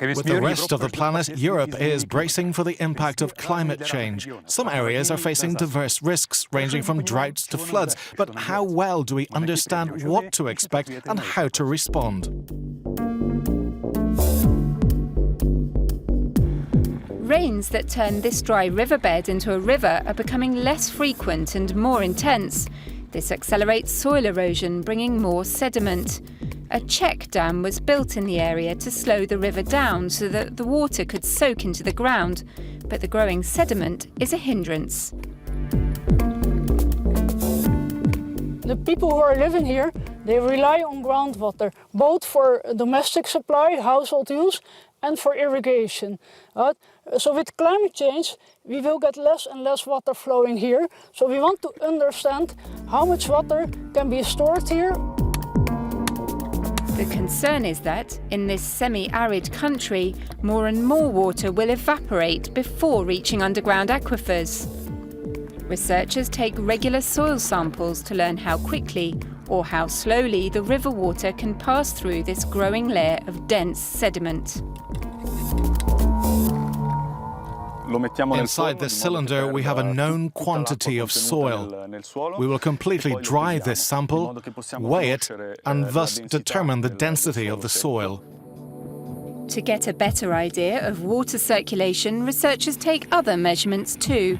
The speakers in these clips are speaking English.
With the rest of the planet, Europe is bracing for the impact of climate change. Some areas are facing diverse risks, ranging from droughts to floods. But how well do we understand what to expect and how to respond? Rains that turn this dry riverbed into a river are becoming less frequent and more intense. This accelerates soil erosion, bringing more sediment. A check dam was built in the area to slow the river down so that the water could soak into the ground, but the growing sediment is a hindrance. The people who are living here, they rely on groundwater, both for domestic supply, household use, and for irrigation. So with climate change, we will get less and less water flowing here. So we want to understand how much water can be stored here. The concern is that, in this semi-arid country, more and more water will evaporate before reaching underground aquifers. Researchers take regular soil samples to learn how quickly or how slowly the river water can pass through this growing layer of dense sediment. Inside this cylinder, we have a known quantity of soil. We will completely dry this sample, weigh it, and thus determine the density of the soil. To get a better idea of water circulation, researchers take other measurements too.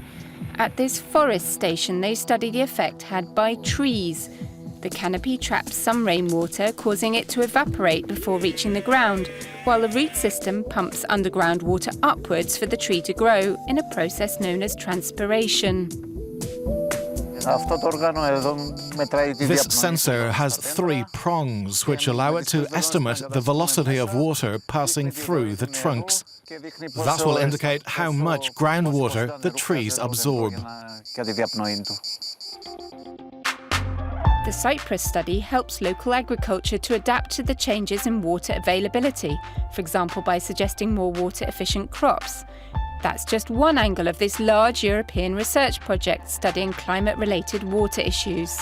At this forest station, they study the effect had by trees. The canopy traps some rainwater, causing it to evaporate before reaching the ground, while the root system pumps underground water upwards for the tree to grow in a process known as transpiration. This sensor has 3 prongs, which allow it to estimate the velocity of water passing through the trunks. That will indicate how much groundwater the trees absorb. The Cyprus study helps local agriculture to adapt to the changes in water availability, for example by suggesting more water-efficient crops. That's just one angle of this large European research project studying climate-related water issues.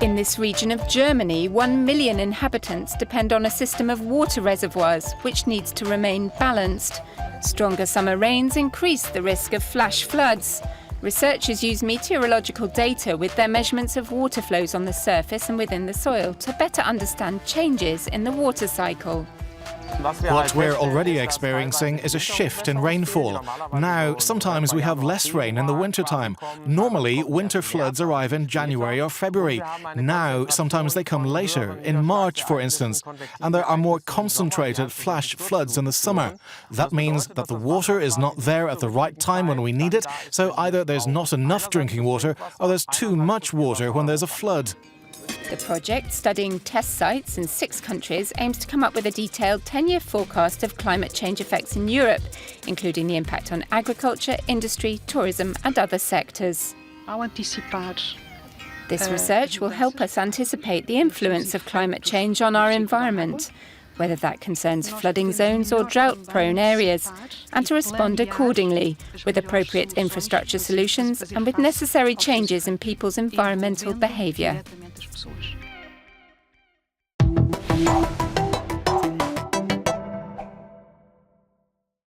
In this region of Germany, 1 million inhabitants depend on a system of water reservoirs, which needs to remain balanced. Stronger summer rains increase the risk of flash floods. Researchers use meteorological data with their measurements of water flows on the surface and within the soil to better understand changes in the water cycle. What we're already experiencing is a shift in rainfall. Now, sometimes we have less rain in the wintertime. Normally, winter floods arrive in January or February. Now, sometimes they come later, in March, for instance, and there are more concentrated flash floods in the summer. That means that the water is not there at the right time when we need it, so either there's not enough drinking water or there's too much water when there's a flood. The project, studying test sites in 6 countries, aims to come up with a detailed 10-year forecast of climate change effects in Europe, including the impact on agriculture, industry, tourism and other sectors. This research will help us anticipate the influence of climate change on our environment, whether that concerns flooding zones or drought-prone areas, and to respond accordingly, with appropriate infrastructure solutions and with necessary changes in people's environmental behaviour.